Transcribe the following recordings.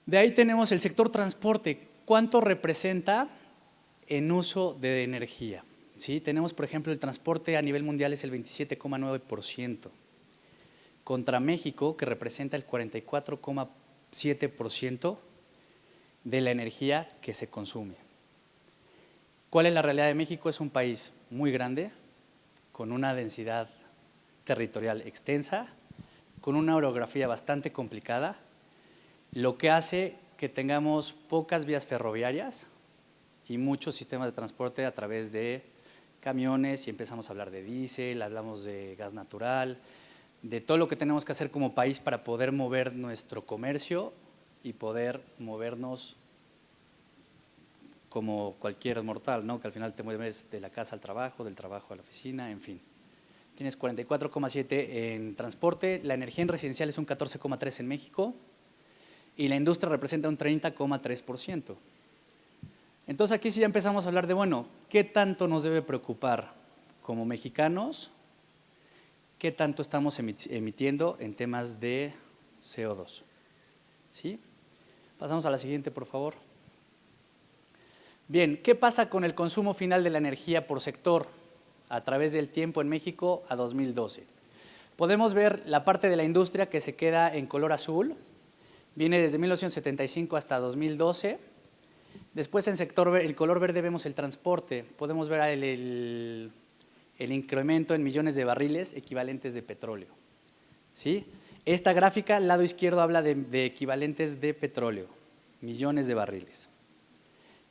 De ahí tenemos el sector transporte. ¿Cuánto representa en uso de energía? ¿Sí? Tenemos, por ejemplo, el transporte a nivel mundial es el 27,9%, contra México, que representa el 44,7% de la energía que se consume. ¿Cuál es la realidad de México? Es un país muy grande, con una densidad territorial extensa, con una orografía bastante complicada, lo que hace que tengamos pocas vías ferroviarias y muchos sistemas de transporte a través de camiones, y empezamos a hablar de diésel, hablamos de gas natural, de todo lo que tenemos que hacer como país para poder mover nuestro comercio y poder movernos como cualquier mortal, ¿no? Que al final te mueves de la casa al trabajo, del trabajo a la oficina, en fin. Tienes 44,7 en transporte, la energía en residencial es un 14,3 en México y la industria representa un 30,3%. Entonces aquí sí ya empezamos a hablar de, bueno, ¿qué tanto nos debe preocupar como mexicanos? ¿Qué tanto estamos emitiendo en temas de CO2? ¿Sí? Pasamos a la siguiente, por favor. Bien, ¿qué pasa con el consumo final de la energía por sector a través del tiempo en México a 2012? Podemos ver la parte de la industria que se queda en color azul, viene desde 1975 hasta 2012. Después en sector, el color verde vemos el transporte, podemos ver el incremento en millones de barriles equivalentes de petróleo. ¿Sí? Esta gráfica, al lado izquierdo, habla de equivalentes de petróleo, millones de barriles.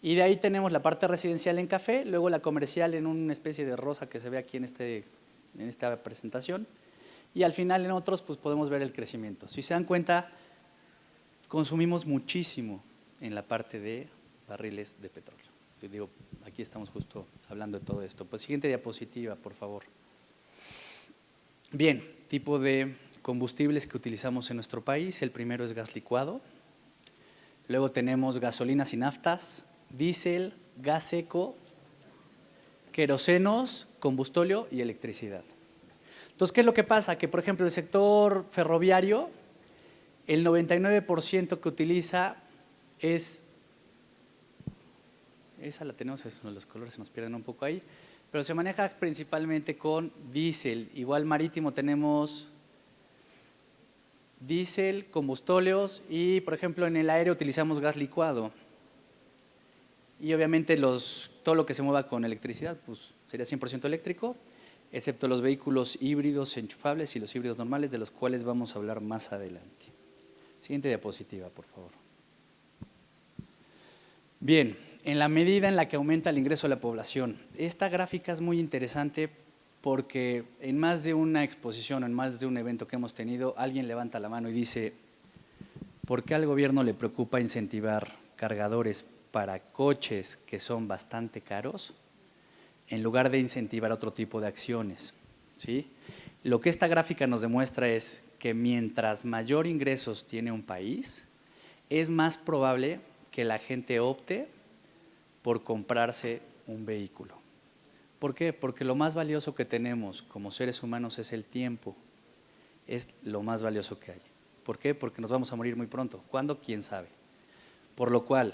Y de ahí tenemos la parte residencial en café, luego la comercial en una especie de rosa que se ve aquí en esta presentación, y al final en otros pues podemos ver el crecimiento. Si se dan cuenta, consumimos muchísimo en la parte de barriles de petróleo. Yo digo, aquí estamos justo hablando de todo esto. Pues siguiente diapositiva, por favor. Bien, tipo de combustibles que utilizamos en nuestro país. El primero es gas licuado. Luego tenemos gasolinas y naftas, diésel, gas seco, querosenos, combustóleo y electricidad. Entonces, ¿qué es lo que pasa? Que, por ejemplo, el sector ferroviario, el 99% que utiliza es, esa la tenemos, los colores se nos pierden un poco ahí, pero se maneja principalmente con diésel. Igual marítimo tenemos diésel, combustóleos y, por ejemplo, en el aéreo utilizamos gas licuado. Y obviamente todo lo que se mueva con electricidad pues sería 100% eléctrico, excepto los vehículos híbridos enchufables y los híbridos normales, de los cuales vamos a hablar más adelante. Siguiente diapositiva, por favor. Bien, en la medida en la que aumenta el ingreso de la población, esta gráfica es muy interesante porque en más de una exposición, en más de un evento que hemos tenido, alguien levanta la mano y dice, ¿por qué al gobierno le preocupa incentivar cargadores para coches que son bastante caros en lugar de incentivar otro tipo de acciones? ¿Sí? Lo que esta gráfica nos demuestra es que mientras mayor ingresos tiene un país, es más probable que la gente opte por comprarse un vehículo. ¿Por qué? Porque lo más valioso que tenemos como seres humanos es el tiempo, es lo más valioso que hay. ¿Por qué? Porque nos vamos a morir muy pronto. ¿Cuándo? ¿Quién sabe? Por lo cual,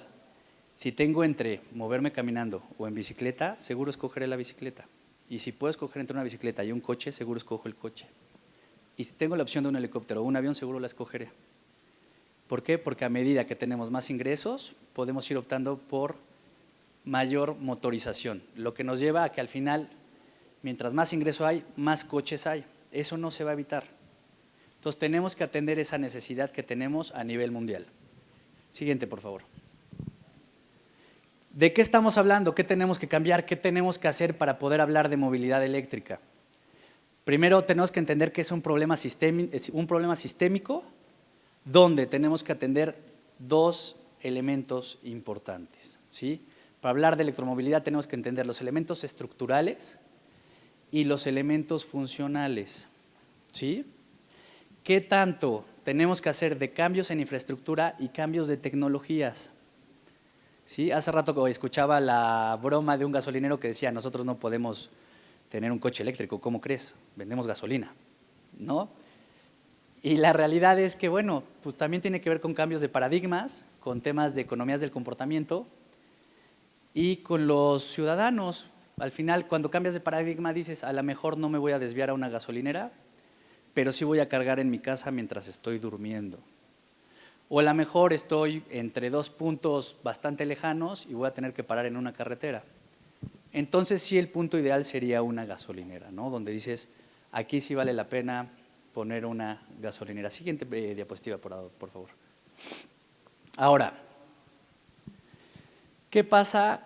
si tengo entre moverme caminando o en bicicleta, seguro escogeré la bicicleta. Y si puedo escoger entre una bicicleta y un coche, seguro escojo el coche. Y si tengo la opción de un helicóptero o un avión, seguro la escogeré. ¿Por qué? Porque a medida que tenemos más ingresos, podemos ir optando por mayor motorización, lo que nos lleva a que al final, mientras más ingreso hay, más coches hay. Eso no se va a evitar. Entonces tenemos que atender esa necesidad que tenemos a nivel mundial. Siguiente, por favor. ¿De qué estamos hablando? ¿Qué tenemos que cambiar? ¿Qué tenemos que hacer para poder hablar de movilidad eléctrica? Primero tenemos que entender que es un problema sistémico donde tenemos que atender dos elementos importantes, ¿sí? Para hablar de electromovilidad tenemos que entender los elementos estructurales y los elementos funcionales, ¿sí? ¿Qué tanto tenemos que hacer de cambios en infraestructura y cambios de tecnologías? ¿Sí? Hace rato escuchaba la broma de un gasolinero que decía, nosotros no podemos tener un coche eléctrico, ¿cómo crees? Vendemos gasolina, ¿no? Y la realidad es que, bueno, pues también tiene que ver con cambios de paradigmas, con temas de economías del comportamiento y con los ciudadanos. Al final, cuando cambias de paradigma, dices, a lo mejor no me voy a desviar a una gasolinera, pero sí voy a cargar en mi casa mientras estoy durmiendo. O a lo mejor estoy entre dos puntos bastante lejanos y voy a tener que parar en una carretera. Entonces sí, el punto ideal sería una gasolinera, ¿no? Donde dices, aquí sí vale la pena poner una gasolinera. Siguiente diapositiva, por favor. Ahora, ¿qué pasa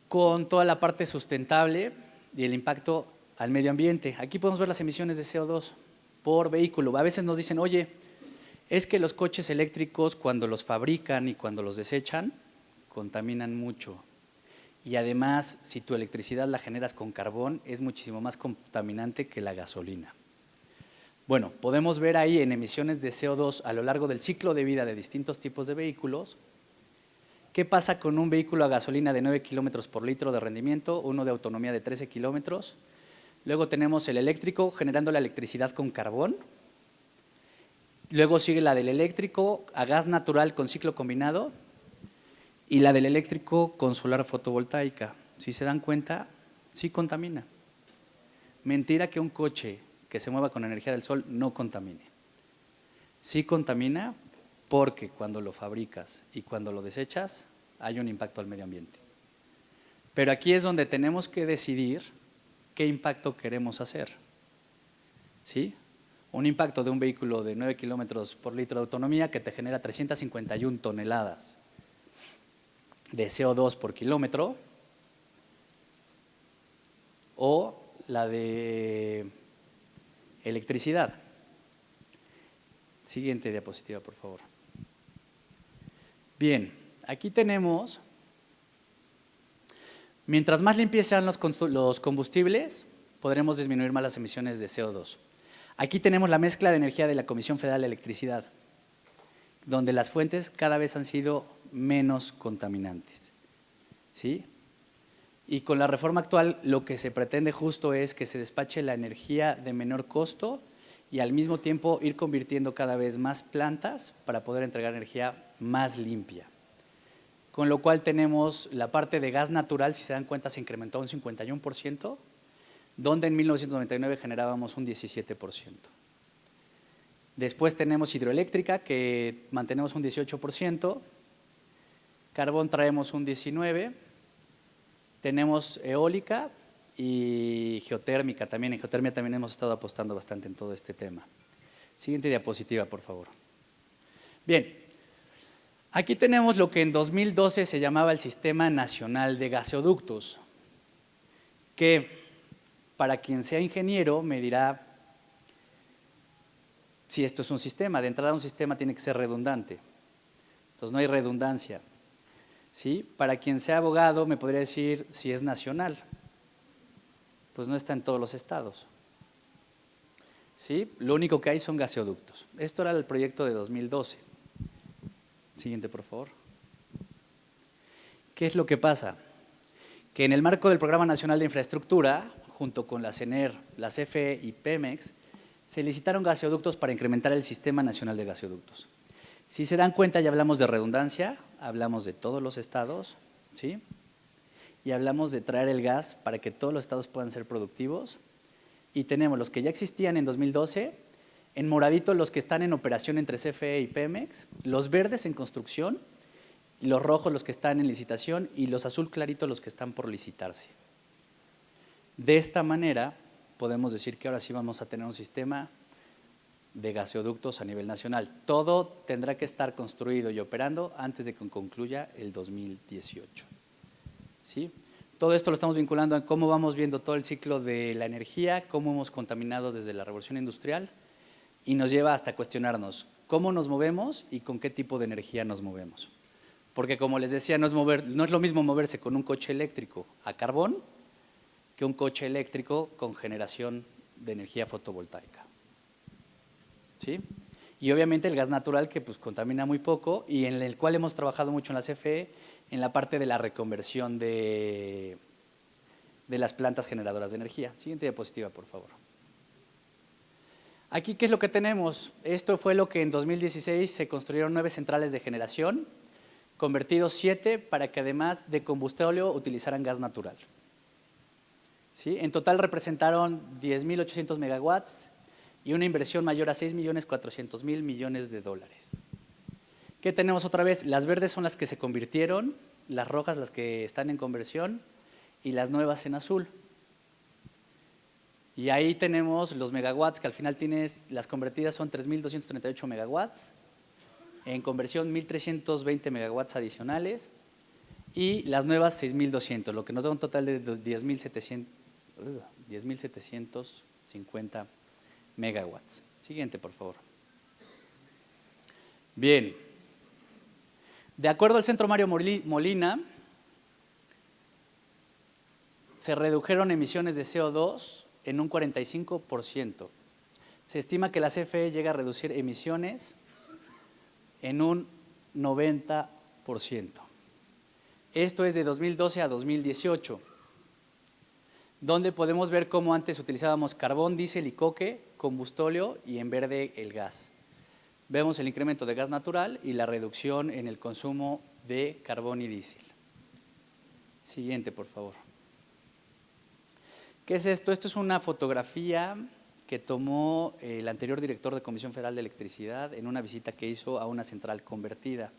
con toda la parte sustentable y el impacto al medio ambiente? Aquí podemos ver las emisiones de CO2 por vehículo. A veces nos dicen, oye, es que los coches eléctricos cuando los fabrican y cuando los desechan, contaminan mucho. Y además, si tu electricidad la generas con carbón, es muchísimo más contaminante que la gasolina. Bueno, podemos ver ahí en emisiones de CO2 a lo largo del ciclo de vida de distintos tipos de vehículos. ¿Qué pasa con un vehículo a gasolina de 9 kilómetros por litro de rendimiento, uno de autonomía de 13 kilómetros? Luego tenemos el eléctrico generando la electricidad con carbón. Luego sigue la del eléctrico a gas natural con ciclo combinado y la del eléctrico con solar fotovoltaica. Si se dan cuenta, sí contamina. Mentira que un coche que se mueva con energía del sol no contamine. Sí contamina porque cuando lo fabricas y cuando lo desechas hay un impacto al medio ambiente. Pero aquí es donde tenemos que decidir qué impacto queremos hacer. ¿Sí? Un impacto de un vehículo de 9 kilómetros por litro de autonomía que te genera 351 toneladas de CO2 por kilómetro, o la de electricidad. Siguiente diapositiva, por favor. Bien, aquí tenemos, mientras más limpios sean los combustibles, podremos disminuir más las emisiones de CO2. Aquí tenemos la mezcla de energía de la Comisión Federal de Electricidad, donde las fuentes cada vez han sido menos contaminantes. ¿Sí? Y con la reforma actual lo que se pretende justo es que se despache la energía de menor costo y al mismo tiempo ir convirtiendo cada vez más plantas para poder entregar energía más limpia. Con lo cual tenemos la parte de gas natural, si se dan cuenta, se incrementó un 51%, donde en 1999 generábamos un 17%. Después tenemos hidroeléctrica, que mantenemos un 18%, carbón traemos un 19%, tenemos eólica y geotérmica también. En geotermia también hemos estado apostando bastante en todo este tema. Siguiente diapositiva, por favor. Bien, aquí tenemos lo que en 2012 se llamaba el Sistema Nacional de Gaseoductos, que para quien sea ingeniero me dirá si esto es un sistema. De entrada, un sistema tiene que ser redundante, entonces no hay redundancia. ¿Sí? Para quien sea abogado me podría decir si es nacional, pues no está en todos los estados. ¿Sí? Lo único que hay son gaseoductos. Esto era el proyecto de 2012. Siguiente, por favor. ¿Qué es lo que pasa? Que en el marco del Programa Nacional de Infraestructura, junto con la CENER, la CFE y Pemex, se licitaron gaseoductos para incrementar el Sistema Nacional de Gaseoductos. Si se dan cuenta, ya hablamos de redundancia, hablamos de todos los estados, ¿sí? Y hablamos de traer el gas para que todos los estados puedan ser productivos. Y tenemos los que ya existían en 2012, en moradito los que están en operación entre CFE y Pemex, los verdes en construcción, los rojos los que están en licitación y los azul clarito los que están por licitarse. De esta manera podemos decir que ahora sí vamos a tener un sistema de gaseoductos a nivel nacional. Todo tendrá que estar construido y operando antes de que concluya el 2018. ¿Sí? Todo esto lo estamos vinculando a cómo vamos viendo todo el ciclo de la energía, cómo hemos contaminado desde la revolución industrial y nos lleva hasta cuestionarnos cómo nos movemos y con qué tipo de energía nos movemos. Porque como les decía, no es lo mismo moverse con un coche eléctrico a carbón que un coche eléctrico con generación de energía fotovoltaica. ¿Sí? Y obviamente el gas natural que pues contamina muy poco y en el cual hemos trabajado mucho en la CFE en la parte de la reconversión de las plantas generadoras de energía. Siguiente diapositiva, por favor. Aquí, ¿qué es lo que tenemos? Esto fue lo que en 2016 se construyeron 9 centrales de generación, convertidos 7 para que además de combustible utilizaran gas natural. ¿Sí? En total representaron 10.800 megawatts y una inversión mayor a 6.400.000 millones de dólares. ¿Qué tenemos otra vez? Las verdes son las que se convirtieron, las rojas las que están en conversión y las nuevas en azul. Y ahí tenemos los megawatts, que al final tienes, las convertidas son 3.238 megawatts, en conversión 1.320 megawatts adicionales y las nuevas 6.200, lo que nos da un total de 10.750 megawatts. Siguiente, por favor. Bien, de acuerdo al Centro Mario Molina, se redujeron emisiones de CO2 en un 45%. Se estima que la CFE llega a reducir emisiones en un 90%. Esto es de 2012 a 2018, donde podemos ver cómo antes utilizábamos carbón, diésel y coque, combustóleo y en verde el gas. Vemos el incremento de gas natural y la reducción en el consumo de carbón y diésel. Siguiente, por favor. ¿Qué es esto? Esto es una fotografía que tomó el anterior director de Comisión Federal de Electricidad en una visita que hizo a una central convertida.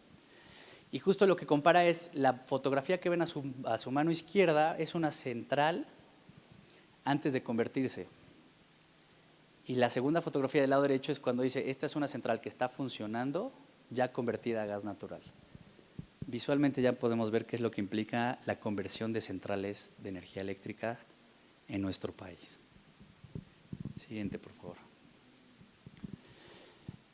Y justo lo que compara es la fotografía que ven a su mano izquierda, es una central antes de convertirse. Y la segunda fotografía del lado derecho es cuando dice, esta es una central que está funcionando, ya convertida a gas natural. Visualmente ya podemos ver qué es lo que implica la conversión de centrales de energía eléctrica en nuestro país. Siguiente, por favor.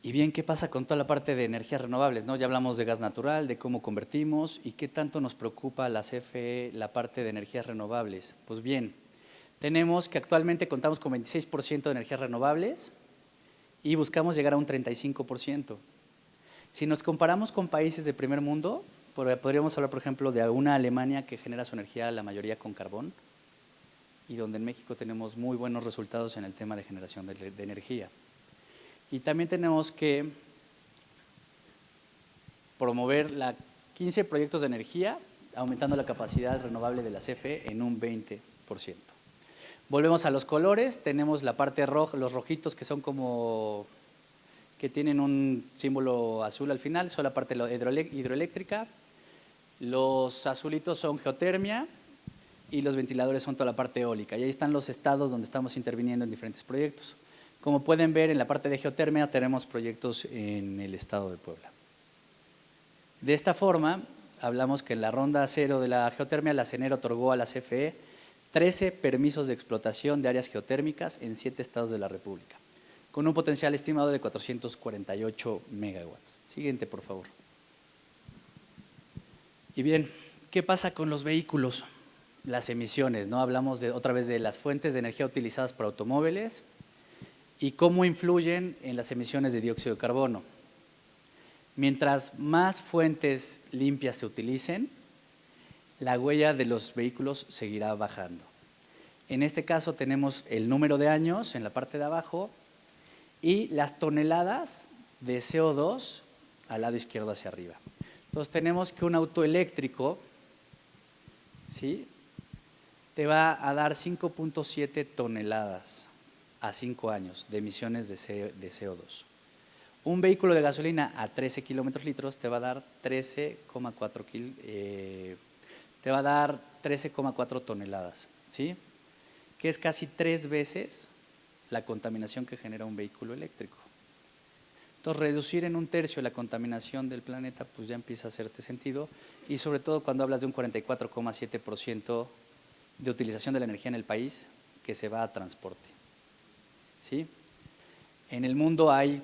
Y bien, ¿qué pasa con toda la parte de energías renovables? ¿No? Ya hablamos de gas natural, de cómo convertimos y qué tanto nos preocupa a la CFE la parte de energías renovables. Pues bien, tenemos que actualmente contamos con 26% de energías renovables y buscamos llegar a un 35%. Si nos comparamos con países de primer mundo, podríamos hablar, por ejemplo, de una Alemania que genera su energía la mayoría con carbón, y donde en México tenemos muy buenos resultados en el tema de generación de energía. Y también tenemos que promover 15 proyectos de energía, aumentando la capacidad renovable de la CFE en un 20%. Volvemos a los colores, tenemos la parte roja, los rojitos que son como, que tienen un símbolo azul al final, son la parte hidroeléctrica, los azulitos son geotermia, y los ventiladores son toda la parte eólica. Y ahí están los estados donde estamos interviniendo en diferentes proyectos. Como pueden ver, en la parte de geotermia tenemos proyectos en el estado de Puebla. De esta forma, hablamos que en la ronda 0 de la geotermia, la CENER otorgó a la CFE 13 permisos de explotación de áreas geotérmicas en 7 estados de la República, con un potencial estimado de 448 megawatts. Siguiente, por favor. Y bien, ¿qué pasa con los vehículos? Las emisiones, ¿no? Hablamos otra vez de las fuentes de energía utilizadas por automóviles y cómo influyen en las emisiones de dióxido de carbono. Mientras más fuentes limpias se utilicen, la huella de los vehículos seguirá bajando. En este caso tenemos el número de años en la parte de abajo y las toneladas de CO2 al lado izquierdo hacia arriba. Entonces tenemos que un auto eléctrico, ¿sí?, te va a dar 5.7 toneladas a 5 años de emisiones de CO2. Un vehículo de gasolina a 13 kilómetros litros te va a dar 13,4 toneladas, ¿sí? Que es casi 3 veces la contaminación que genera un vehículo eléctrico. Entonces, reducir en 1/3 la contaminación del planeta, pues ya empieza a hacerte sentido, y sobre todo cuando hablas de un 44,7% de utilización de la energía en el país que se va a transporte. ¿Sí? En el mundo hay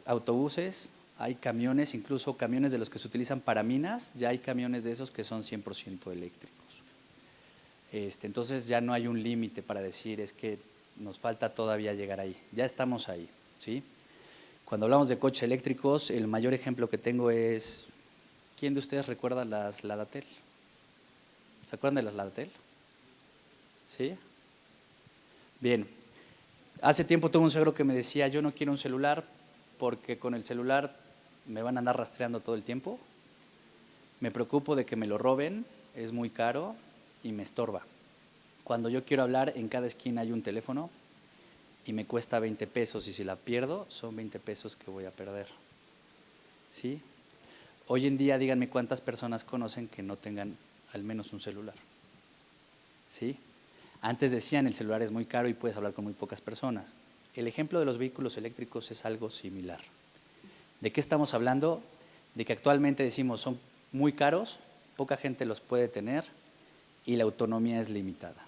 autobuses, hay camiones, incluso camiones de los que se utilizan para minas, ya hay camiones de esos que son 100% eléctricos. Entonces ya no hay un límite para decir es que nos falta todavía llegar ahí, ya estamos ahí. ¿Sí? Cuando hablamos de coches eléctricos, el mayor ejemplo que tengo es, ¿quién de ustedes recuerda las Ladatel? ¿Se acuerdan de las Ladatel? ¿Sí? Bien, Hace tiempo tuve un suegro que me decía, yo no quiero un celular porque con el celular me van a andar rastreando todo el tiempo, me preocupo de que me lo roben, es muy caro y me estorba. Cuando yo quiero hablar, en cada esquina hay un teléfono y me cuesta 20 pesos y si la pierdo, son 20 pesos que voy a perder. ¿Sí? Hoy en día, díganme cuántas personas conocen que no tengan al menos un celular. ¿Sí? Antes decían, el celular es muy caro y puedes hablar con muy pocas personas. El ejemplo de los vehículos eléctricos es algo similar. ¿De qué estamos hablando? De que actualmente decimos son muy caros, poca gente los puede tener y la autonomía es limitada.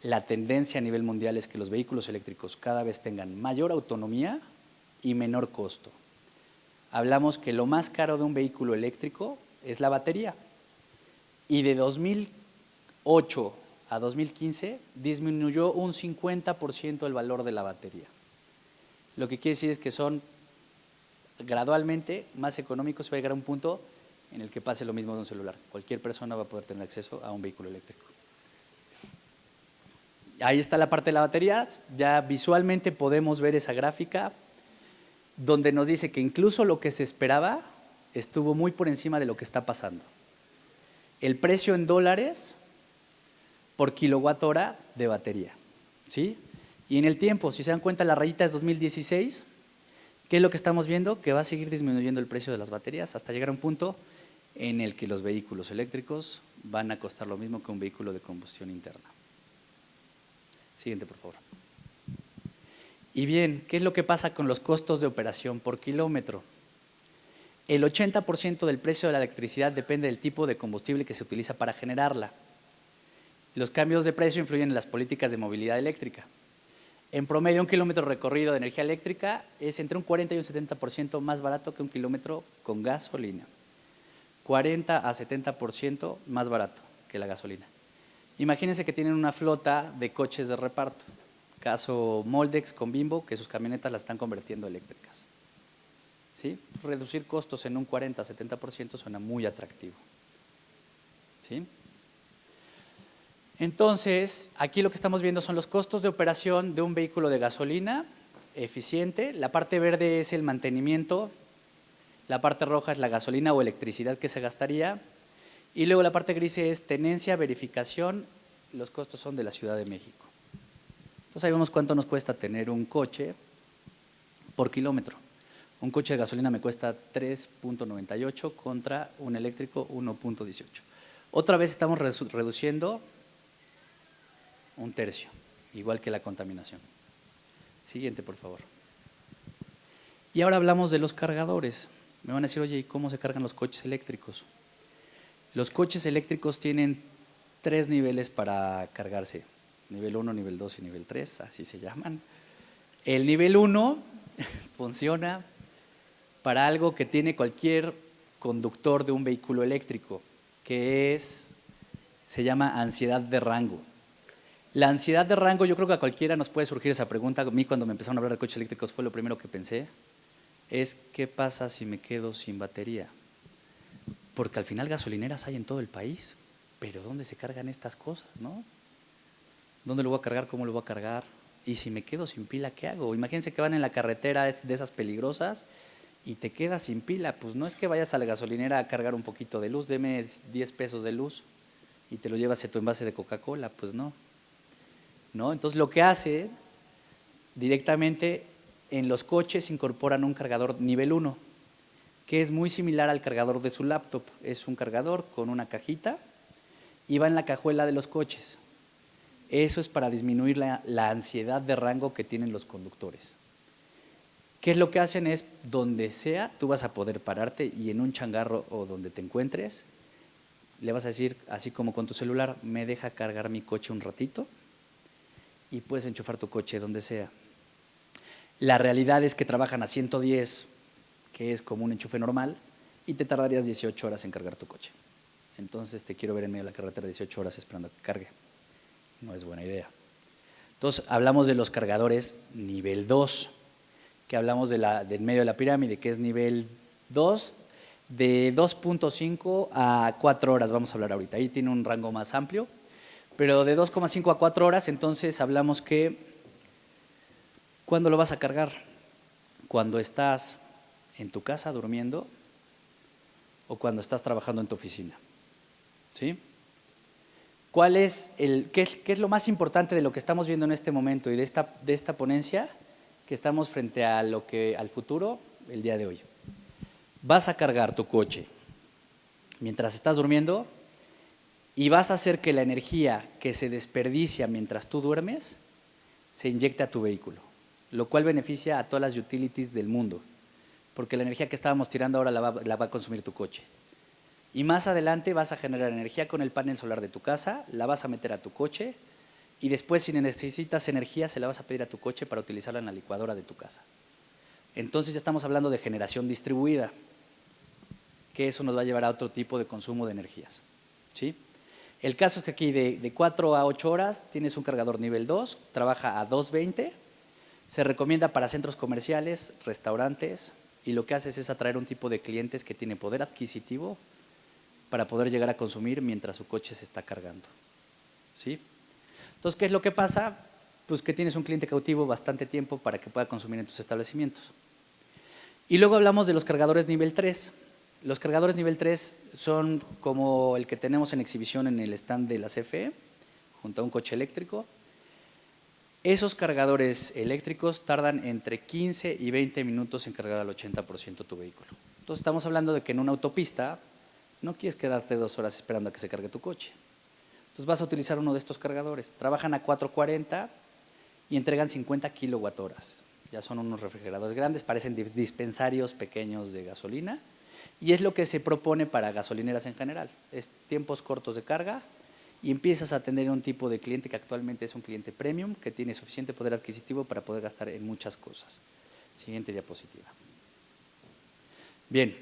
La tendencia a nivel mundial es que los vehículos eléctricos cada vez tengan mayor autonomía y menor costo. Hablamos que lo más caro de un vehículo eléctrico es la batería y de 2008 a 2015 disminuyó un 50% el valor de la batería. Lo que quiere decir es que son gradualmente más económicos, va a llegar a un punto en el que pase lo mismo de un celular. Cualquier persona va a poder tener acceso a un vehículo eléctrico. Ahí está la parte de la batería, ya visualmente podemos ver esa gráfica donde nos dice que incluso lo que se esperaba estuvo muy por encima de lo que está pasando. El precio en dólares por kilowatt hora de batería, ¿sí? Y en el tiempo, si se dan cuenta, la rayita es 2016, ¿qué es lo que estamos viendo? Que va a seguir disminuyendo el precio de las baterías hasta llegar a un punto en el que los vehículos eléctricos van a costar lo mismo que un vehículo de combustión interna. Siguiente, por favor. Y bien, ¿qué es lo que pasa con los costos de operación por kilómetro? El 80% del precio de la electricidad depende del tipo de combustible que se utiliza para generarla. Los cambios de precio influyen en las políticas de movilidad eléctrica. En promedio, un kilómetro recorrido de energía eléctrica es entre un 40 y un 70% más barato que un kilómetro con gasolina. 40 a 70% más barato que la gasolina. Imagínense que tienen una flota de coches de reparto, caso Moldex con Bimbo, que sus camionetas las están convirtiendo eléctricas. ¿Sí? Reducir costos en un 40 a 70% suena muy atractivo. ¿Sí? Entonces, aquí lo que estamos viendo son los costos de operación de un vehículo de gasolina eficiente. La parte verde es el mantenimiento, la parte roja es la gasolina o electricidad que se gastaría. Y luego la parte gris es tenencia, verificación, los costos son de la Ciudad de México. Entonces ahí vemos cuánto nos cuesta tener un coche por kilómetro. Un coche de gasolina me cuesta 3.98 contra un eléctrico 1.18. Otra vez estamos reduciendo un tercio, igual que la contaminación. Siguiente, por favor. Y ahora hablamos de los cargadores. Me van a decir, oye, ¿y cómo se cargan los coches eléctricos? Los coches eléctricos tienen 3 niveles para cargarse, nivel 1, nivel 2 y nivel 3, así se llaman. El nivel 1 funciona para algo que tiene cualquier conductor de un vehículo eléctrico, que se llama ansiedad de rango. La ansiedad de rango, yo creo que a cualquiera nos puede surgir esa pregunta. A mí cuando me empezaron a hablar de coches eléctricos fue lo primero que pensé, es ¿qué pasa si me quedo sin batería? Porque al final gasolineras hay en todo el país, pero ¿dónde se cargan estas cosas, no? ¿Dónde lo voy a cargar? ¿Cómo lo voy a cargar? Y si me quedo sin pila, ¿qué hago? Imagínense que van en la carretera de esas peligrosas y te quedas sin pila. Pues no es que vayas a la gasolinera a cargar un poquito de luz, deme 10 pesos de luz y te lo llevas a tu envase de Coca-Cola, pues no. ¿No? Entonces lo que hace directamente en los coches incorporan un cargador nivel 1, que es muy similar al cargador de su laptop. Es un cargador con una cajita y va en la cajuela de los coches. Eso es para disminuir la ansiedad de rango que tienen los conductores. ¿Qué es lo que hacen? Es donde sea, tú vas a poder pararte y en un changarro o donde te encuentres, le vas a decir, así como con tu celular, me deja cargar mi coche un ratito y puedes enchufar tu coche donde sea. La realidad es que trabajan a 110, que es como un enchufe normal, y te tardarías 18 horas en cargar tu coche. Entonces te quiero ver en medio de la carretera 18 horas esperando a que cargue. No es buena idea. Entonces hablamos de los cargadores nivel 2, que hablamos del medio de la pirámide, que es nivel 2, de 2.5 a 4 horas vamos a hablar ahorita. Ahí tiene un rango más amplio, pero de 2.5 a 4 horas, entonces hablamos que ¿Cuándo lo vas a cargar? ¿Cuando estás en tu casa durmiendo o cuando estás trabajando en tu oficina? ¿Sí? ¿Qué es lo más importante de lo que estamos viendo en este momento y de esta ponencia? Que estamos frente a al futuro el día de hoy. Vas a cargar tu coche mientras estás durmiendo y vas a hacer que la energía que se desperdicia mientras tú duermes se inyecte a tu vehículo, lo cual beneficia a todas las utilities del mundo, porque la energía que estábamos tirando ahora la va a consumir tu coche. Y más adelante vas a generar energía con el panel solar de tu casa, la vas a meter a tu coche y después, si necesitas energía, se la vas a pedir a tu coche para utilizarla en la licuadora de tu casa. Entonces ya estamos hablando de generación distribuida, que eso nos va a llevar a otro tipo de consumo de energías. ¿Sí? El caso es que aquí de 4 a 8 horas tienes un cargador nivel 2, trabaja a 220, se recomienda para centros comerciales, restaurantes, y lo que haces es atraer un tipo de clientes que tiene poder adquisitivo para poder llegar a consumir mientras su coche se está cargando. ¿Sí? Entonces, ¿qué es lo que pasa? Pues que tienes un cliente cautivo bastante tiempo para que pueda consumir en tus establecimientos. Y luego hablamos de los cargadores nivel 3. Los cargadores nivel 3 son como el que tenemos en exhibición en el stand de la CFE, junto a un coche eléctrico. Esos cargadores eléctricos tardan entre 15 y 20 minutos en cargar al 80% tu vehículo. Entonces, estamos hablando de que en una autopista no quieres quedarte 2 horas esperando a que se cargue tu coche. Entonces vas a utilizar uno de estos cargadores. Trabajan a 440 y entregan 50 kWh. Ya son unos refrigeradores grandes, parecen dispensarios pequeños de gasolina. Y es lo que se propone para gasolineras en general. Es tiempos cortos de carga y empiezas a tener un tipo de cliente que actualmente es un cliente premium, que tiene suficiente poder adquisitivo para poder gastar en muchas cosas. Siguiente diapositiva. Bien,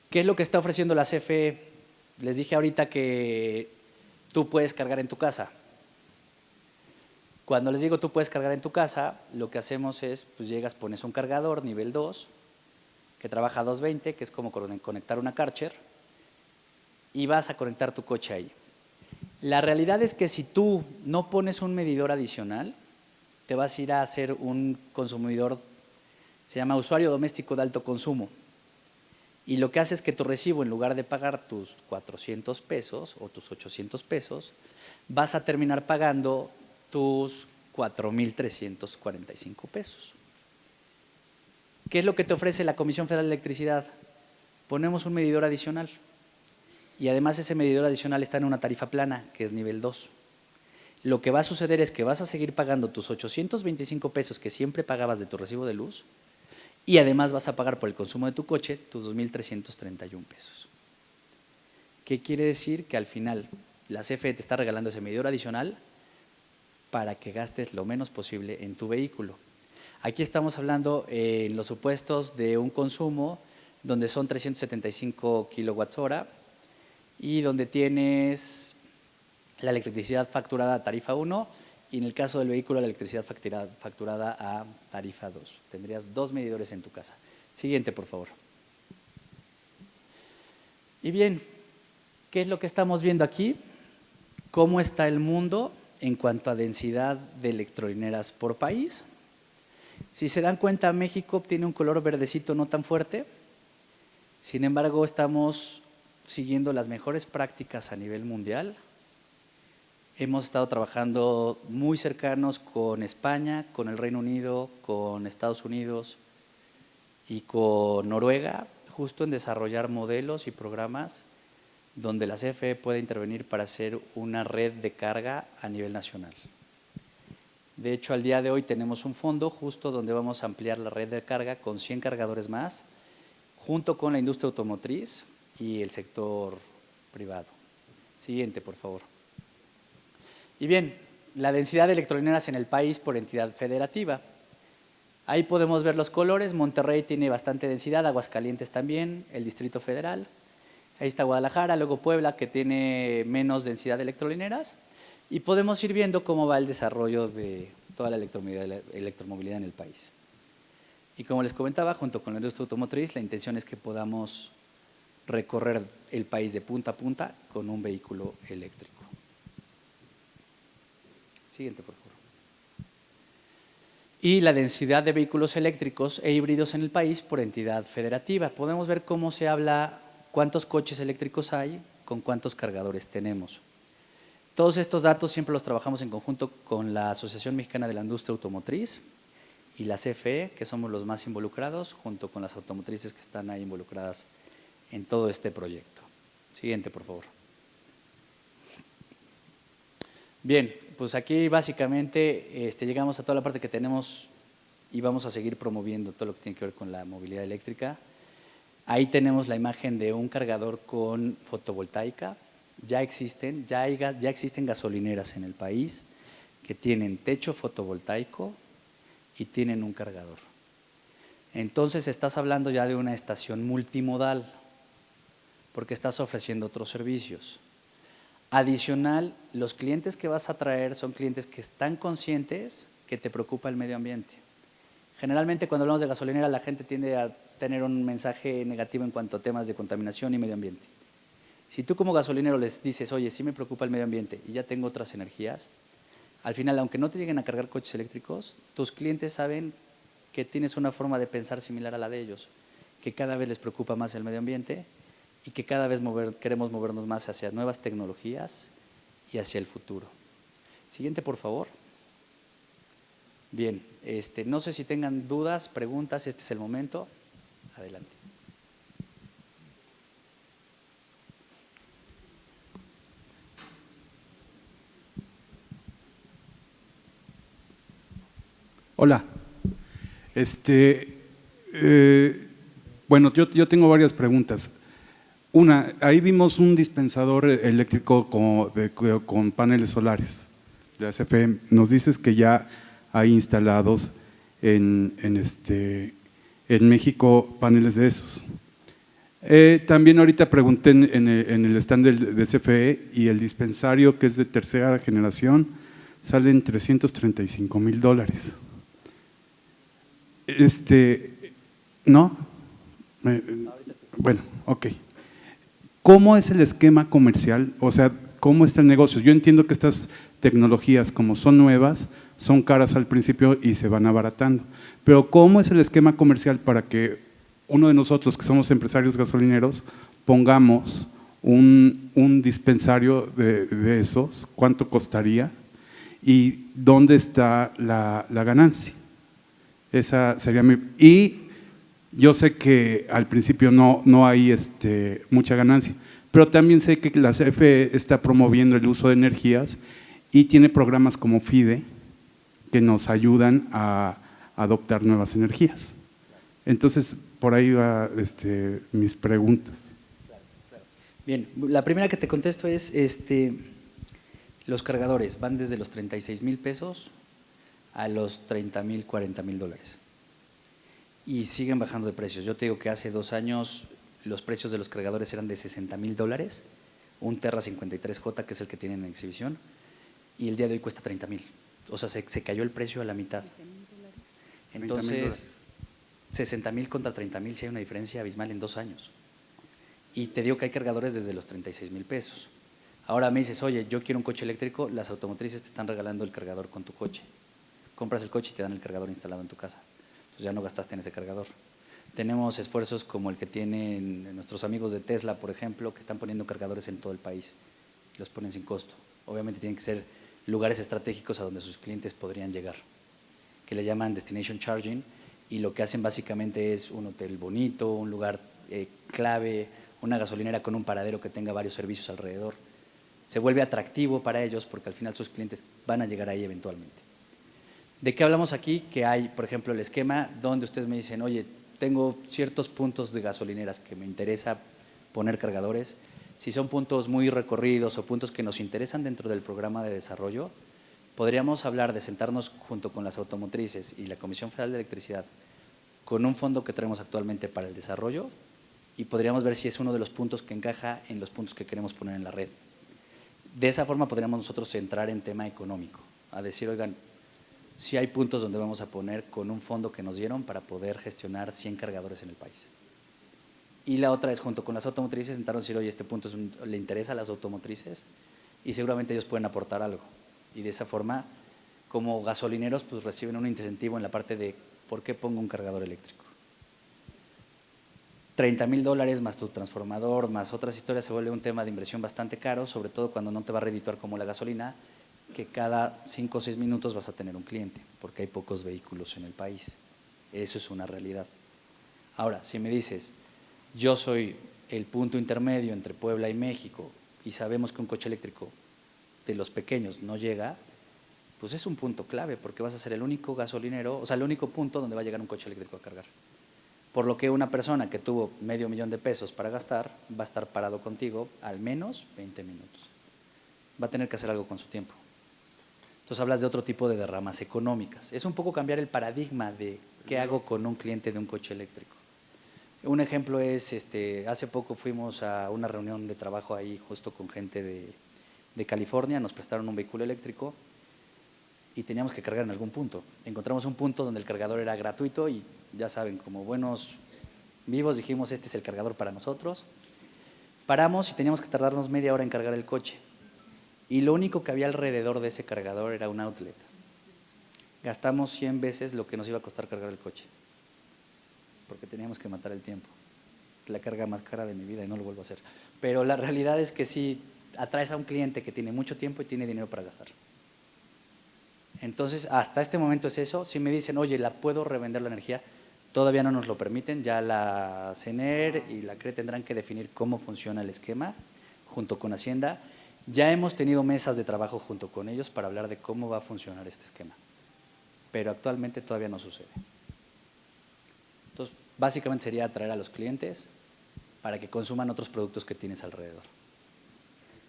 ¿qué es lo que está ofreciendo la CFE? Les dije ahorita que tú puedes cargar en tu casa. Cuando les digo tú puedes cargar en tu casa, lo que hacemos es, pues llegas, pones un cargador nivel 2, que trabaja a 220, que es como conectar una Karcher, y vas a conectar tu coche ahí. La realidad es que si tú no pones un medidor adicional, te vas a ir a hacer un consumidor, se llama usuario doméstico de alto consumo. Y lo que hace es que tu recibo, en lugar de pagar tus 400 pesos o tus 800 pesos, vas a terminar pagando tus 4,345 pesos. ¿Qué es lo que te ofrece la Comisión Federal de Electricidad? Ponemos un medidor adicional y además ese medidor adicional está en una tarifa plana, que es nivel 2. Lo que va a suceder es que vas a seguir pagando tus 825 pesos que siempre pagabas de tu recibo de luz y además vas a pagar por el consumo de tu coche tus 2,331 pesos. ¿Qué quiere decir? Que al final la CFE te está regalando ese medidor adicional para que gastes lo menos posible en tu vehículo. Aquí estamos hablando en los supuestos de un consumo donde son 375 kWh y donde tienes la electricidad facturada a tarifa 1 y en el caso del vehículo la electricidad facturada a tarifa 2. Tendrías 2 medidores en tu casa. Siguiente, por favor. Y bien, ¿qué es lo que estamos viendo aquí? ¿Cómo está el mundo en cuanto a densidad de electrolineras por país? Si se dan cuenta, México tiene un color verdecito no tan fuerte, sin embargo estamos siguiendo las mejores prácticas a nivel mundial. Hemos estado trabajando muy cercanos con España, con el Reino Unido, con Estados Unidos y con Noruega, justo en desarrollar modelos y programas donde la CFE puede intervenir para hacer una red de carga a nivel nacional. De hecho, al día de hoy tenemos un fondo justo donde vamos a ampliar la red de carga con 100 cargadores más, junto con la industria automotriz y el sector privado. Siguiente, por favor. Y bien, la densidad de electrolineras en el país por entidad federativa. Ahí podemos ver los colores. Monterrey tiene bastante densidad, Aguascalientes también, el Distrito Federal. Ahí está Guadalajara, luego Puebla, que tiene menos densidad de electrolineras. Y podemos ir viendo cómo va el desarrollo de toda la electromovilidad en el país. Y como les comentaba, junto con la industria automotriz, la intención es que podamos recorrer el país de punta a punta con un vehículo eléctrico. Siguiente, por favor. y la densidad de vehículos eléctricos e híbridos en el país por entidad federativa. Podemos ver cómo se habla, cuántos coches eléctricos hay, con cuántos cargadores tenemos. Todos estos datos siempre los trabajamos en conjunto con la Asociación Mexicana de la Industria Automotriz y la CFE, que somos los más involucrados, junto con las automotrices que están ahí involucradas en todo este proyecto. Siguiente, por favor. Bien, pues aquí básicamente llegamos a toda la parte que tenemos y vamos a seguir promoviendo todo lo que tiene que ver con la movilidad eléctrica. Ahí tenemos la imagen de un cargador con fotovoltaica. Ya existen gasolineras en el país que tienen techo fotovoltaico y tienen un cargador. Entonces estás hablando ya de una estación multimodal, porque estás ofreciendo otros servicios. Adicional, los clientes que vas a traer son clientes que están conscientes que te preocupa el medio ambiente. Generalmente cuando hablamos de gasolinera la gente tiende a tener un mensaje negativo en cuanto a temas de contaminación y medio ambiente. Si tú como gasolinero les dices, oye, sí me preocupa el medio ambiente y ya tengo otras energías, al final, aunque no te lleguen a cargar coches eléctricos, tus clientes saben que tienes una forma de pensar similar a la de ellos, que cada vez les preocupa más el medio ambiente y que cada vez queremos movernos más hacia nuevas tecnologías y hacia el futuro. Siguiente, por favor. Bien, no sé si tengan dudas, preguntas, este es el momento. Adelante. Hola. Bueno, yo tengo varias preguntas. Una, ahí vimos un dispensador eléctrico con paneles solares de la CFE. Nos dices que ya hay instalados en México paneles de esos. También ahorita pregunté en el stand de CFE y el dispensario, que es de tercera generación, sale en $335,000. ¿No? Bueno, ok. ¿Cómo es el esquema comercial? O sea, ¿cómo está el negocio? Yo entiendo que estas tecnologías, como son nuevas, son caras al principio y se van abaratando. Pero ¿cómo es el esquema comercial para que uno de nosotros, que somos empresarios gasolineros, pongamos un dispensario de esos? ¿Cuánto costaría? ¿Y dónde está la ganancia? Esa sería mi… Y yo sé que al principio no hay mucha ganancia, pero también sé que la CFE está promoviendo el uso de energías y tiene programas como FIDE que nos ayudan a adoptar nuevas energías. Entonces, por ahí va mis preguntas. Claro. Bien, la primera que te contesto es, los cargadores van desde los 36,000 pesos a los 30,000, 40,000 dólares. Y siguen bajando de precios. Yo te digo que hace 2 años los precios de los cargadores eran de 60,000 dólares, un Terra 53J, que es el que tienen en exhibición, y el día de hoy cuesta 30,000. O sea, se cayó el precio a la mitad. Entonces, 60,000 contra 30,000, sí hay una diferencia abismal en 2 años. Y te digo que hay cargadores desde los 36,000 pesos. Ahora me dices, oye, yo quiero un coche eléctrico, las automotrices te están regalando el cargador con tu coche. Compras el coche y te dan el cargador instalado en tu casa. Entonces ya no gastaste en ese cargador. Tenemos esfuerzos como el que tienen nuestros amigos de Tesla, por ejemplo, que están poniendo cargadores en todo el país. Los ponen sin costo. Obviamente tienen que ser lugares estratégicos a donde sus clientes podrían llegar, que le llaman Destination Charging, y lo que hacen básicamente es un hotel bonito, un lugar clave, una gasolinera con un paradero que tenga varios servicios alrededor. Se vuelve atractivo para ellos porque al final sus clientes van a llegar ahí eventualmente. ¿De qué hablamos aquí? Que hay, por ejemplo, el esquema donde ustedes me dicen, oye, tengo ciertos puntos de gasolineras que me interesa poner cargadores. Si son puntos muy recorridos o puntos que nos interesan dentro del programa de desarrollo, podríamos hablar de sentarnos junto con las automotrices y la Comisión Federal de Electricidad con un fondo que tenemos actualmente para el desarrollo y podríamos ver si es uno de los puntos que encaja en los puntos que queremos poner en la red. De esa forma podríamos nosotros entrar en tema económico, a decir, oigan, sí hay puntos donde vamos a poner con un fondo que nos dieron para poder gestionar 100 cargadores en el país. Y la otra es junto con las automotrices sentarnos y decir, oye, este punto le interesa a las automotrices y seguramente ellos pueden aportar algo. Y de esa forma como gasolineros pues reciben un incentivo en la parte de ¿por qué pongo un cargador eléctrico? $30,000 más tu transformador, más otras historias, se vuelve un tema de inversión bastante caro, sobre todo cuando no te va a redituar como la gasolina, que cada 5 o 6 minutos vas a tener un cliente, porque hay pocos vehículos en el país. Eso es una realidad. Ahora, si me dices, yo soy el punto intermedio entre Puebla y México y sabemos que un coche eléctrico de los pequeños no llega, pues es un punto clave, porque vas a ser el único gasolinero, o sea, el único punto donde va a llegar un coche eléctrico a cargar. Por lo que una persona que tuvo $500,000 para gastar va a estar parado contigo al menos 20 minutos. Va a tener que hacer algo con su tiempo. Entonces hablas de otro tipo de derramas económicas. Es un poco cambiar el paradigma de qué hago con un cliente de un coche eléctrico. Un ejemplo es, hace poco fuimos a una reunión de trabajo ahí justo con gente de California, nos prestaron un vehículo eléctrico y teníamos que cargar en algún punto. Encontramos un punto donde el cargador era gratuito y ya saben, como buenos vivos dijimos, este es el cargador para nosotros. Paramos y teníamos que tardarnos media hora en cargar el coche. Y lo único que había alrededor de ese cargador era un outlet. Gastamos 100 veces lo que nos iba a costar cargar el coche, porque teníamos que matar el tiempo. Es la carga más cara de mi vida y no lo vuelvo a hacer. Pero la realidad es que sí, atraes a un cliente que tiene mucho tiempo y tiene dinero para gastar. Entonces, hasta este momento es eso. Si me dicen, oye, ¿la puedo revender la energía? Todavía no nos lo permiten. Ya la CENER y la CRE tendrán que definir cómo funciona el esquema junto con Hacienda. Ya hemos tenido mesas de trabajo junto con ellos para hablar de cómo va a funcionar este esquema. Pero actualmente todavía no sucede. Entonces, básicamente sería atraer a los clientes para que consuman otros productos que tienes alrededor.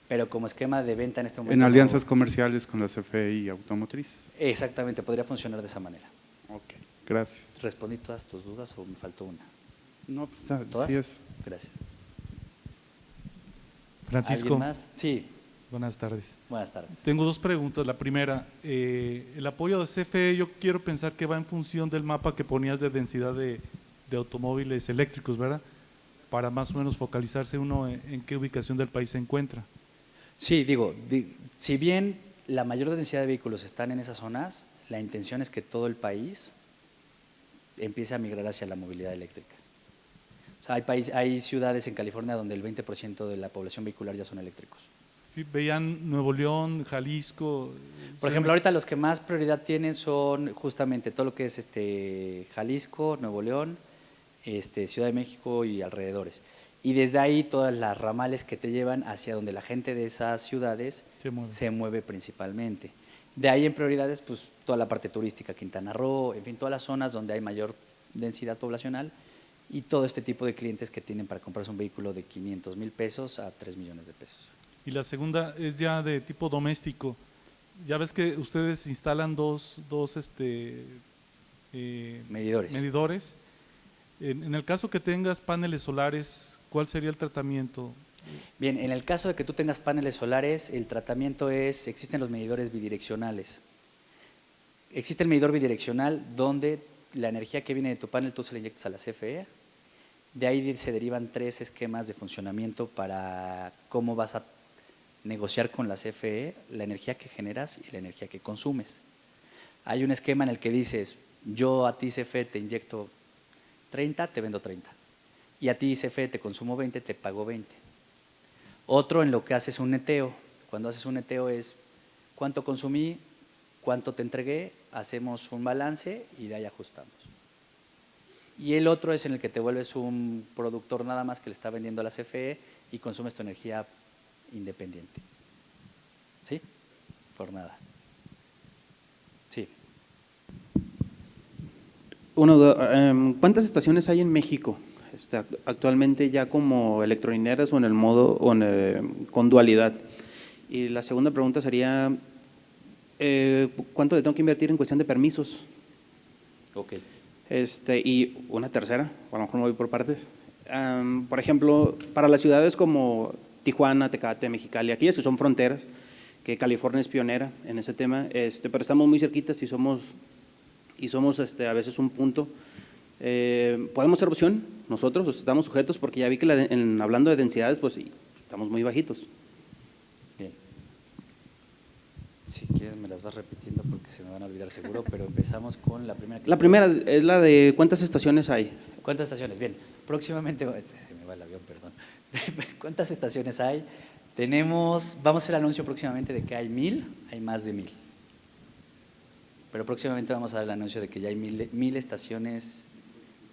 Pero como esquema de venta en este momento… En alianzas comerciales con la CFE y automotrices. Exactamente, podría funcionar de esa manera. Ok, gracias. ¿Respondí todas tus dudas o me faltó una? No, pues está, ¿Todas? sí es. Gracias. Francisco, ¿Alguien más? Sí, buenas tardes. buenas tardes. Tengo dos preguntas. La primera, el apoyo de CFE yo quiero pensar que va en función del mapa que ponías de densidad de automóviles eléctricos, ¿verdad? Para más o menos focalizarse uno en qué ubicación del país se encuentra. Sí, digo, si bien la mayor densidad de vehículos están en esas zonas, la intención es que todo el país empiece a migrar hacia la movilidad eléctrica. O sea, hay ciudades en California donde el 20% de la población vehicular ya son eléctricos. Sí, veían Nuevo León, Jalisco. Por ejemplo, ahorita los que más prioridad tienen son justamente todo lo que es Jalisco, Nuevo León, Ciudad de México y alrededores. Y desde ahí todas las ramales que te llevan hacia donde la gente de esas ciudades se mueve principalmente. De ahí en prioridades, pues toda la parte turística, Quintana Roo, en fin, todas las zonas donde hay mayor densidad poblacional y todo este tipo de clientes que tienen para comprarse un vehículo de $500,000 a $3 millones. Y la segunda es ya de tipo doméstico. Ya ves que ustedes instalan dos medidores. En el caso que tengas paneles solares, ¿cuál sería el tratamiento? Bien, en el caso de que tú tengas paneles solares, el tratamiento es, existen los medidores bidireccionales. Existe el medidor bidireccional donde la energía que viene de tu panel tú se la inyectas a la CFE. De ahí se derivan 3 esquemas de funcionamiento para cómo vas a negociar con la CFE la energía que generas y la energía que consumes. Hay un esquema en el que dices, yo a ti CFE te inyecto 30, te vendo 30. Y a ti CFE te consumo 20, te pago 20. Otro en lo que haces un neteo. Cuando haces un neteo es cuánto consumí, cuánto te entregué, hacemos un balance y de ahí ajustamos. Y el otro es en el que te vuelves un productor nada más que le está vendiendo a la CFE y consumes tu energía independiente. ¿Sí? Por nada. Sí. ¿Cuántas estaciones hay en México actualmente ya como electrolineras o en el modo con dualidad? Y la segunda pregunta sería, ¿cuánto le tengo que invertir en cuestión de permisos? Ok. Y una tercera, a lo mejor me voy por partes. Por ejemplo, para las ciudades como Tijuana, Tecate, Mexicali, aquellas que son fronteras, que California es pionera en ese tema, pero estamos muy cerquitas y somos a veces un punto. ¿Podemos ser opción nosotros? ¿O estamos sujetos? Porque ya vi que hablando de densidades, pues estamos muy bajitos. Bien. Si quieres me las vas repitiendo porque se me van a olvidar seguro, pero empezamos con la primera. La primera es la de ¿cuántas estaciones hay? ¿Cuántas estaciones? Bien, próximamente, se me va el avión, perdón. ¿Cuántas estaciones hay? Vamos a hacer el anuncio próximamente de que hay 1000, hay más de 1000. Pero próximamente vamos a dar el anuncio de que ya hay 1000 estaciones,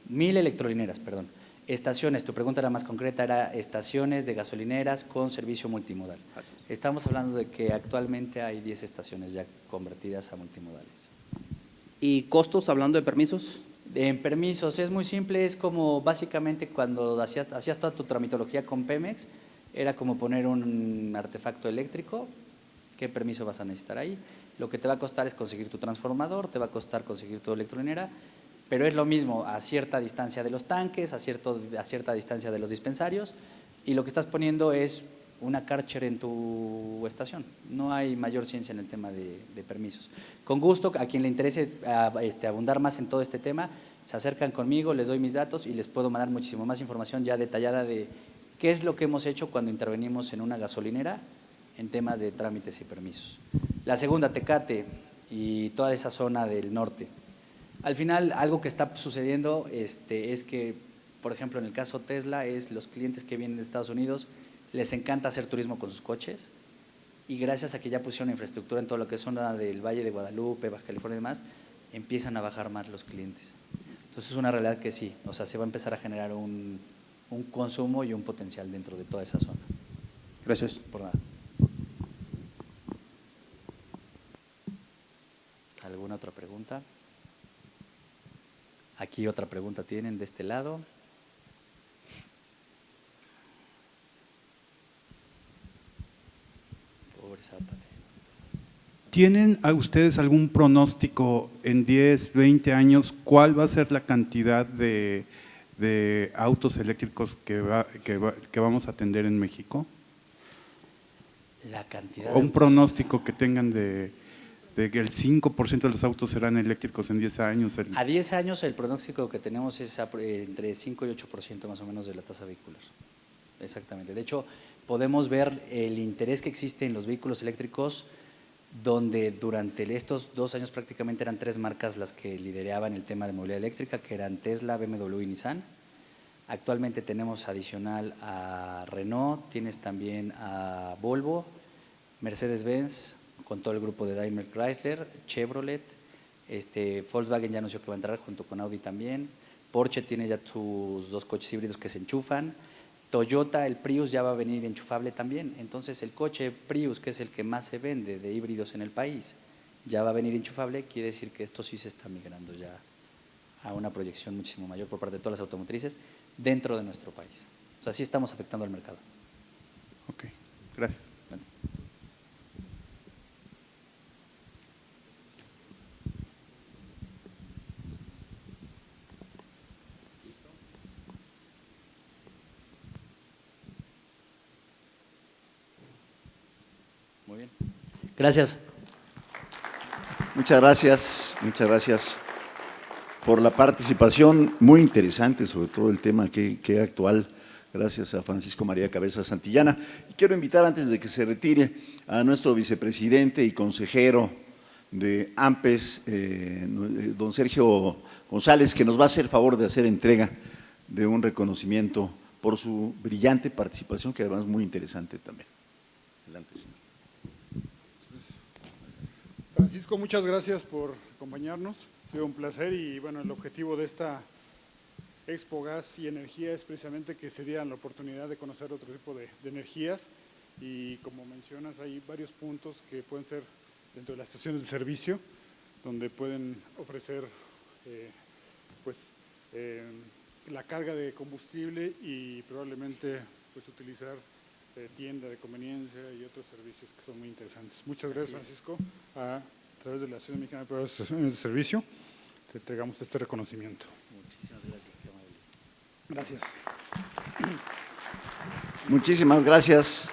1000 electrolineras, perdón. Estaciones, tu pregunta era más concreta, era estaciones de gasolineras con servicio multimodal. Estamos hablando de que actualmente hay 10 estaciones ya convertidas a multimodales. ¿Y costos, hablando de permisos? En permisos es muy simple, es como básicamente cuando hacías toda tu tramitología con Pemex, era como poner un artefacto eléctrico, ¿qué permiso vas a necesitar ahí? Lo que te va a costar es conseguir tu transformador, te va a costar conseguir tu electrolinera, pero es lo mismo a cierta distancia de los tanques, a cierta distancia de los dispensarios, y lo que estás poniendo es una Karcher en tu estación. No hay mayor ciencia en el tema de permisos. Con gusto, a quien le interese abundar más en todo este tema, se acercan conmigo, les doy mis datos y les puedo mandar muchísimo más información ya detallada de qué es lo que hemos hecho cuando intervenimos en una gasolinera en temas de trámites y permisos. La segunda, Tecate y toda esa zona del norte. Al final, algo que está sucediendo es que, por ejemplo, en el caso Tesla, los clientes que vienen de Estados Unidos les encanta hacer turismo con sus coches y gracias a que ya pusieron infraestructura en todo lo que es zona del Valle de Guadalupe, Baja California y demás, empiezan a bajar más los clientes. Entonces es una realidad que sí, o sea, se va a empezar a generar un consumo y un potencial dentro de toda esa zona. Gracias. Por nada. ¿Alguna otra pregunta? Aquí otra pregunta tienen de este lado. Pobre Zapata. ¿Tienen a ustedes algún pronóstico en 10, 20 años cuál va a ser la cantidad de autos eléctricos que vamos a atender en México? La cantidad. ¿O un pronóstico que tengan de que el 5% de los autos serán eléctricos en 10 años? A 10 años el pronóstico que tenemos es entre 5 y 8% más o menos de la tasa vehicular. Exactamente. De hecho, podemos ver el interés que existe en los vehículos eléctricos, donde durante estos 2 años prácticamente eran 3 marcas las que lideraban el tema de movilidad eléctrica, que eran Tesla, BMW y Nissan. Actualmente tenemos adicional a Renault, tienes también a Volvo, Mercedes-Benz, con todo el grupo de Daimler Chrysler, Chevrolet, Volkswagen ya anunció que va a entrar junto con Audi también, Porsche tiene ya sus 2 coches híbridos que se enchufan, Toyota, el Prius ya va a venir enchufable también, entonces el coche Prius, que es el que más se vende de híbridos en el país, ya va a venir enchufable, quiere decir que esto sí se está migrando ya a una proyección muchísimo mayor por parte de todas las automotrices dentro de nuestro país. O sea, sí estamos afectando al mercado. Ok, gracias. Bueno. Muy bien. Gracias. Muchas gracias por la participación muy interesante, sobre todo el tema que actual. Gracias a Francisco María Cabeza Santillana. Y quiero invitar, antes de que se retire, a nuestro vicepresidente y consejero de AMPES, don Sergio González, que nos va a hacer favor de hacer entrega de un reconocimiento por su brillante participación, que además es muy interesante también. Adelante, señor. Francisco, muchas gracias por acompañarnos, ha sido un placer y bueno, el objetivo de esta Expo Gas y Energía es precisamente que se dieran la oportunidad de conocer otro tipo de energías y como mencionas hay varios puntos que pueden ser dentro de las estaciones de servicio donde pueden ofrecer la carga de combustible y probablemente pues utilizar tienda de conveniencia y otros servicios que son muy interesantes. Muchas gracias, Francisco. A través de la Asociación Mexicana de Proveedores de Estaciones de Servicio, te entregamos este reconocimiento. Muchísimas gracias, qué amable. Gracias. Muchísimas gracias.